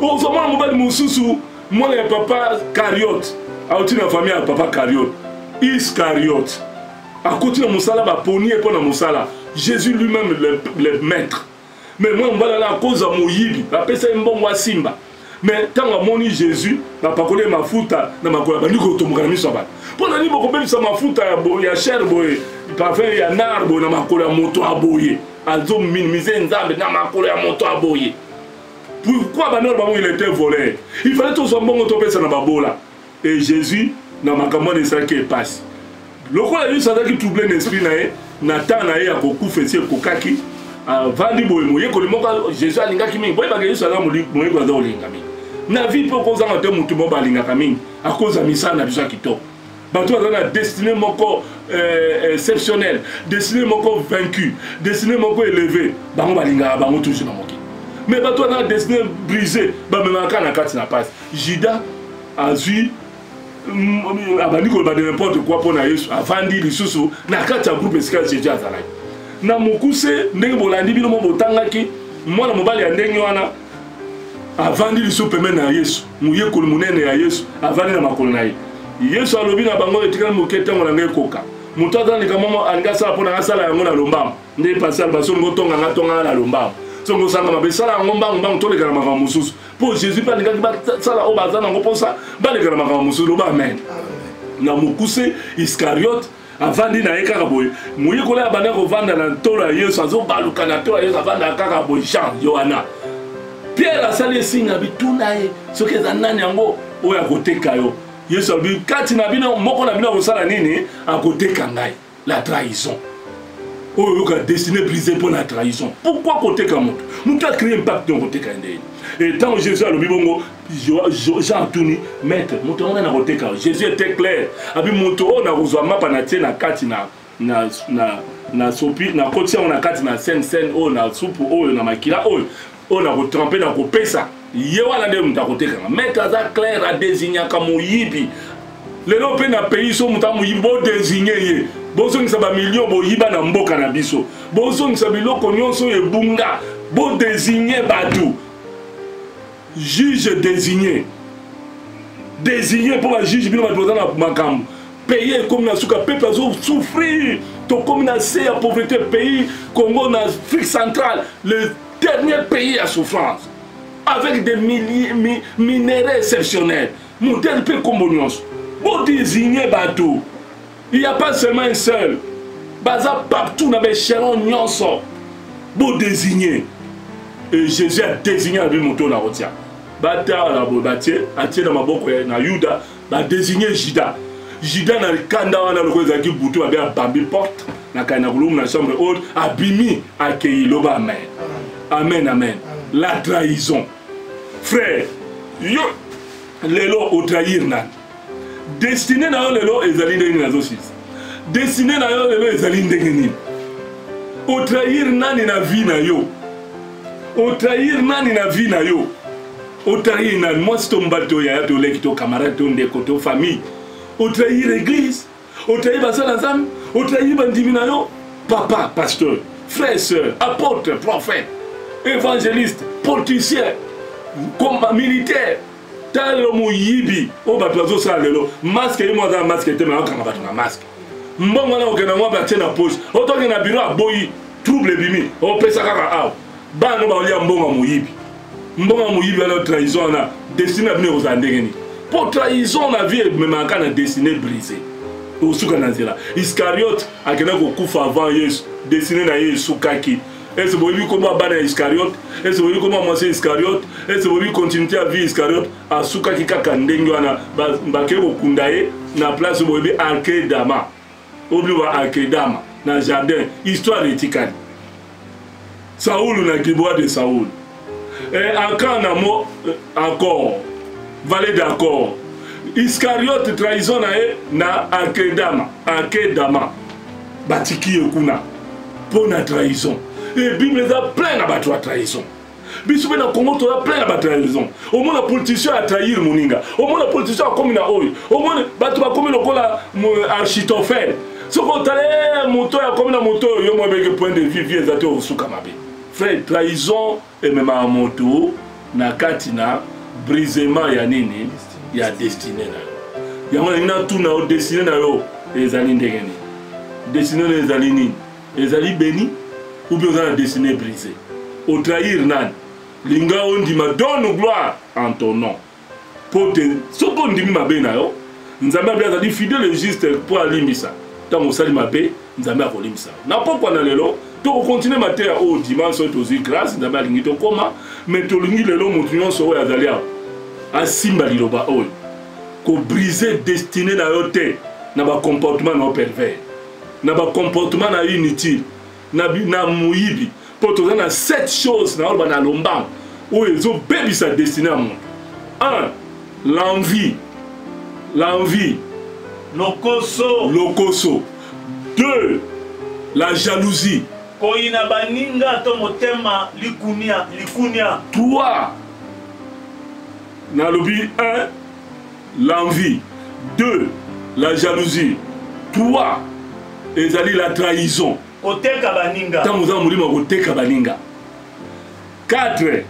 au moment mobile mususu moi le papa Cariote a outi na famille à papa Cariote Iscariote a côté na musala ba poni et pour na musala Jésus lui-même le maître mais moi on va là à cause de moyibi la pesa mbongo simba. Mais quand on a moni Jésus, on a pas collé ma fouta, on a collé ma fouta, on a collé ma fouta, on a collé ma cher boy, parfum il y a narbo, on a collé moto à boyer, à zone minimisé une zambe, on a collé moto à boyer. Pourquoi il était volé? Il fallait tout son bon autopé ça na babola. Et Jésus n'a pas commandé ça qui passe. Le quoi il ça qui trouble l'esprit naé, Nathan naé a beaucoup fait ce kokaki. Vandi boy moye ko limoka Jésus alinga kimi boy ba Jésus ala moye ko za olinga mi na vie pe ko za ngate mutu mo balinga kami a cause misa na biso kitoko bato na destiné moko exceptionnel destiné moko vaincu destiné moko élevé bango balinga bango toujours na moki mais bato na destiné brisé ba me manka na kati na passe Judas azui abandi ko ba de n'importe quoi pour na Yesu avandi lisusu na kati ya groupe esika Jésus azalaki na mukuse ndenge bolandi bino mo botangaki mwana mobali ya ndenge wana avandi lisusu pembeni na Yesu muyekoli munene ya Yesu avandi na makolo na ye Yesu alobi na bango etikala moke ntango na ngai koka moto azalika momo alinga sala mpona asala yango na lombamo nde pasal basongo tonganga tonga na lombamo songo sanga mabe sala yango mbangu toleka na makambo mosusu mpo Jésus mpe alingaki basala oyo baza nango mposa baleka na makambo mosusu loba amen na mokuse Iscariote avandi na ye kaka boye moyekola ya banda kovanda na tolo ya Yesu azobaluka na tolo ya Yesu avanda kaka boye Jean Yohana Pierre asali esinga bituna ye soki eza nani yango oyo akoteka yo Yesu alobi kati na bino moko na bino akosala nini akoteka ngai la trahison oyo yoka destiné brisé pour la trahison pourquoi koteka moto moto a créé impact na koteka ndeni et tant Jésus alobi bongo Jean Touni maître moto on na koteka Jésus était clair abi moto o na kozwa mapa na tie na kati na sopi na kotia on na kati na scène o na soupe oyo na makila oyo on a retrempé na kopesa yewana nde muta kotekanga maître aza clair a désigner ka moyibi lelo pe na pays so muta moyibi bo désigner ye bozongisa ba million boyiba na mboka na biso bozongisa biloko nyonso ebunga bo désigner batu juge désigné pour la juge bino batu na makambo pays comme na suka peuple azo souffrir to comme na c'est à pauvreté pays Congo na Afrique centrale le dernier pays à souffrance avec des minéraux exceptionnels monter peu comme nyonso bo désigner batu il n'y a pas seulement un seul baza partout na échelon nyonso bo désigner et Jésus a désigné la moto na rotia bata la bobatie atie na maboko na Yuda ba désigner Juda na kanda wana loko ezaki butu ba bambi porte na kana kulum na chambre haute abimi accueilli loba amen amen amen la trahison frère yo lelo o trahir nan destiné na yo lelo ezali ndenge na zosis destiné na yo lelo ezali ndenge nini o trahir nani na vie na yo o trahir nani na vie na yo o trahir nani moi si to mbato ya to leki to camarade to ndeko to famille o trahir l'église o trahir basala nzambe o trahir bandimi na yo papa pasteur frère sœur apôtre prophète évangéliste politicien comme militaire talo moyibi o bato azosala lelo masque ye mwaza masque te mais okanga bato na masque mbongo na okenda mwa batie na poche otoke na biro aboyi trouble ebimi opesa kaka awa bana baolia mbongo moyibi wana trahison na destiné abine kozala ndenge nini po trahison na vie ememaka na destiné brisé osuka na nzela Iscariote akenda kokufa avant Yesu destiné na ye esukaki ese boyebi kombo bana ya Iscariote ese boyebi kombo mwasi Iscariote ese boyebi continuité ya vie Iscariote asukaki kaka ndenge wana bake kokunda ye na place boyebi Arkedama obliwa Arkedama na jardin histoire etikali Saoul na Giboa de Saoul et encore na mo encore vallée d'accord Iscariote trahison na Arkedama batiki ekuna pour na trahison et Bible est plein na bato trahison biso na Congo to plein na trahison au moins la politicien a trahir moninga au moins la politicien a comme na oyo au moins bato ba comme lokola Achitophel soko tale moto ya comme na moto yo mo beke point de vue vie ezate osuka mabe frère trahison et même à moto na katina brisement ya nini ya destiné na yo yango na tout na destiné na yo ezali ndenge ni destiné na ezali nini ezali béni ou bien na destiné brisé au trahir nan linga ondima donne gloire en ton nom pour te soko ndimi mabe na yo nzambe azali fidèle et juste pour alimisa tango sali mabe nzambe akolimisa na pokwa na lelo to continuer mater au dimanche tozi grâce nzambe alingi to koma mais to lingi lelo mutu nyonso oyo azali awa asimba liloba oyo ko briser destiné na yo te na ba comportement na pervers na ba comportement na inutile na muyibi po to na 7 choses na oyo na lomba oyo ezo bebisa destiné à monde 1 l'envie lokoso 2 la jalousie koina baninga to motema likunia 3 na lobi 1 l'envie 2 la jalousie 3 ezali la trahison koteka baninga tango za mulima koteka baninga 4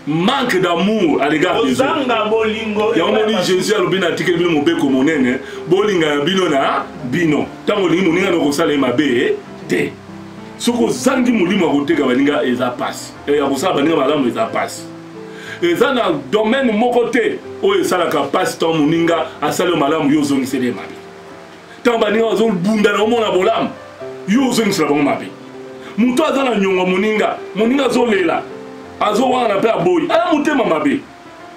manque d'amour à l'égard des autres. Yamoni Jésus alobi na article bino mobeko monene bolinga bino na bino tango lingi moninga no kosala mabe te soko zangi mulima koteka baninga eza passe et ya kosala baninga malamu eza passe eza na domaine moko te oyo esalaka passe tant moninga asala malamu yo zongisele mabe tango baninga bazobunda na omona bolamu yo zongisela bango mabe muto aza na nyonga moninga azolela azo wana pe aboyi ala mutema mabe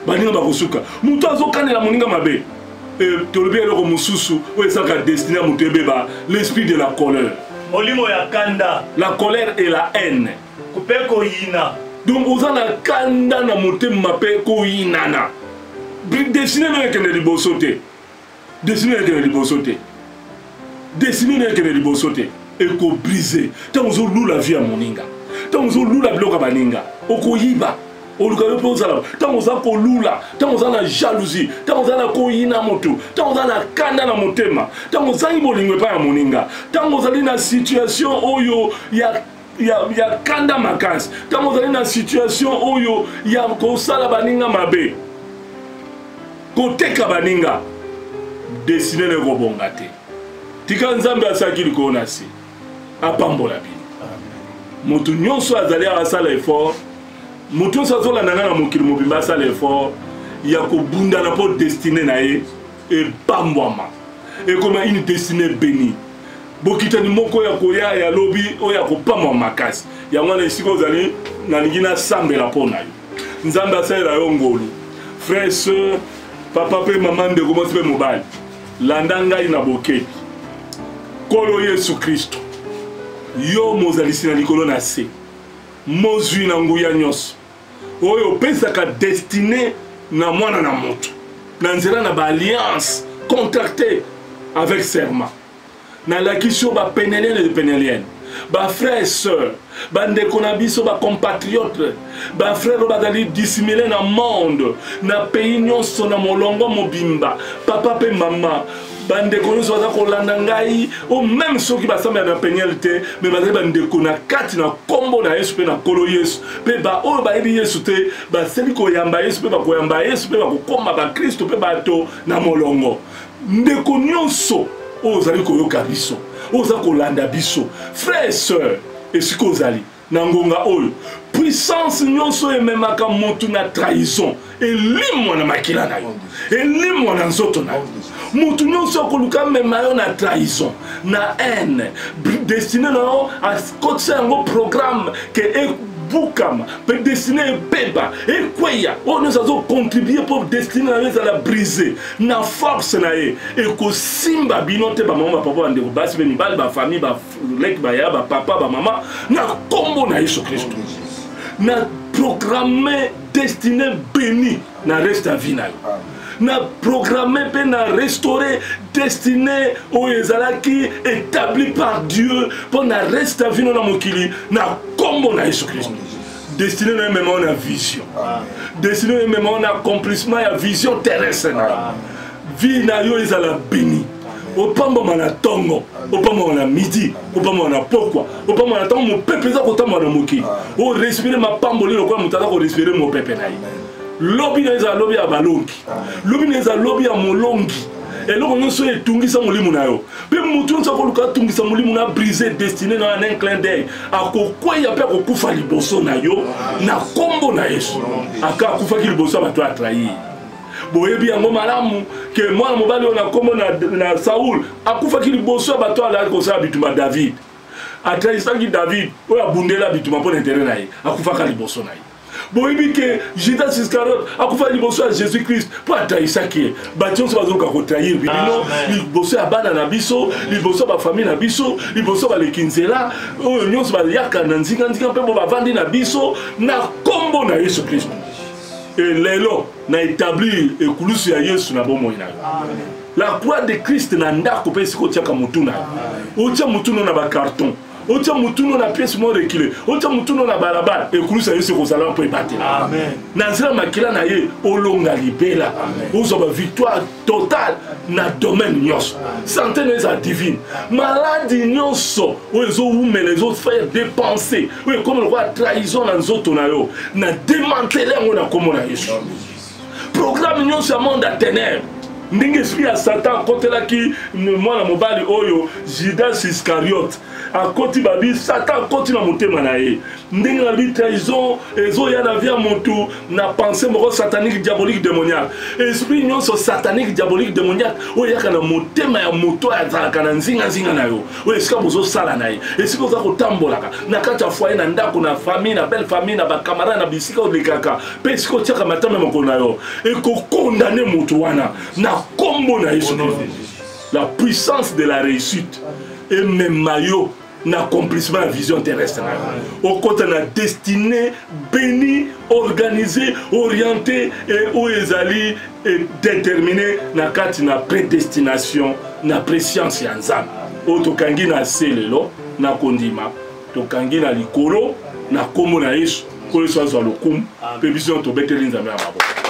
baninga bakosuka muto azokanela moninga mabe tolobi eloko mosusu oyo esalaka destiné ya moto ebeba l'esprit de la colère molimo ya kanda la colère et la haine kupe koyina donc oza na kanda na motema mpe koyinana destiné no ekende liboso te destiné no ekende liboso te ekobrise ntango ozolula vie ya moninga ntango ozolula biloko ya baninga okoyiba oluka yo mpe ozala ntango oza kolula ntango oza na jalousie ntango oza na koyina motu ntango oza na kanda na motema ntango ozangi bolingo epai ya moninga ntango ozali na situation oyo ya kanda makasi ntango ozali na situation oyo ya kosala baninga mabe koteka baninga desine ne kobonga te tika nzambe asaki likolo na se apambola bino motu nyonso azali asala effort motu nyonso azolanda nga na mokili mobimba asala effort ya kobundana mpo destine na ye epambwama ekoma une destine bénie bokitani moko ya koya ya lobi oyo ya kopambwa makasi yango wana esika ozali nalingi nasambela mpo na yo nzambe asalela yo ngolu frère sœur papa mpe mama ndeko mwasi mpe mobali landa ngai na boketi kolo yesu kristo yo mozalisi na likolo na se mozwi na nguya nyonso oyo opesaka destine na mwana na moto na nzela na baalliance contracté avec serment nalakisi yo bapenelienne et penelienne bafrère et sœur bandeko na biso bacompatriote bafrère oyo bazali dissimile na monde na pays nyonso na molongo mobimba papa mpe mama bandeko nyonso baza kolanda ngai o même soki basambela na peniele te me bazali bandeko na kati na nkombo na yesu mpe na nkolo yesu mpe baoyo bayebi yesu te baseli koyamba yesu mpe bakoyamba yesu mpe bakokoma bakristo mpe bato na molongo ndeko nyonso oyo ozali koyoka biso oyo oza kolanda biso frère et sœur esika ozali na ngonga oyo puissance nyonso ememaka motu na trahison elimwa na makila na yo elimwa na nzoto na yo motu nyonso akoluka mema yo na trahison na haine destine na yo akotisa yango programme ke bukama mpe destine ebeba ekweya oyo nyonso azocontribue mpo destine na yo ezala brise na force na ye ekosimba bino te bamama bapapa bandeko basi mpe mibali bafamille baleki baya bapapa bamama na nkombo na yesu kristo na programme destine béni na reste à vie na yo na programme mpe na restaurer destine oyo ezalaki établi par Dieu mpo na reste à vie na mokili na nkombo na yesu kristo destine na mema on a vision destine na mema on a accomplissement ya vision terrestre na vie na yo ezala béni opambama na ntongo opambama na midi opambama na pokwa opambama na ntango mopepe eza kotambola na mokili orespire mapamboli lokola moto aza korespire mopepe na ye lobi na eza lobi ya balongi lobi na eza lobi ya molongi eloko nyonso etungisa molimo na yo mpe motu nyonso akoluka atungisa molimo na brise destine na yo na un clin d'œil akokweya mpe akokufa liboso na yo na nkombo na yesu aka akufaki liboso ya bato ya trahir boyebi yango malamu ke mwana mobali oyo na nkombo na Saul akufaki liboso ya bato alaki kosala bituma David atrahisaki David oyo abundela bituma mpo na intere na ye akufaka liboso na ye boyebi ke Judas Iscariote akufa liboso ya Jésus Christ mpo atrahisaki ye bato nyonso bazoluka kotrahir bino liboso ya bana na biso liboso ya bafamille na biso liboso baleki nzela oyo nyonso bayaka na nzinganzinga mpe bo bavandi na biso na nkombo na Yesu Kristo lelo na établir ekulusu ya Yesu na bomoi na yo la croix de Christ na ndako mpe esika otiaka motu na yo otia motu no na bacarton otia motu no na pièce mo reculé otia motu no na balabala ekulusu ya Yesu ekozala mpo ebatela na nzela makila na ye olonga libela ozwa bavictoire totale na domaine nyonso santé na eza divine maladi nyonso oyo ezowumela ezofaire dépenser oyo ekoma lokola trahison na nzoto na yo na démantele yango na nkombo na Yesu programme nyonso ya monde ya ténèbre ndenge esprit ya Satan akotelaki mwana mobali oyo Judas Iscariote akoti babi Satan akoti na motema na ye ndenge na bi trahison ezoya na vie ya motu na pensée moko satanique diabolique démoniaque esprit nyonso satanique diabolique démoniaque oyo yaka na motema ya moto azalaka na nzinga na yo oyo esika bozosala na ye esika oza kotambolaka na kati ya foyer na ndako na famille na belle famille na bacamarade na bisika olekaka mpe esika otiaka matama mokolo na yo ekokondane motu wana na nkombo na Yesu Kristo la puissance de la réussite emema yo na accomplissement la vision terrestre au côté na destinée béni organisé orienté et où ezali déterminé na kati na prédestination na préscience ya nzambe o tokangi na selelo na kondima tokangi na likolo na kombo na Yesu nkolo so azwa lokumu mpe biso nyonso tobeteli nzambe ya maboko.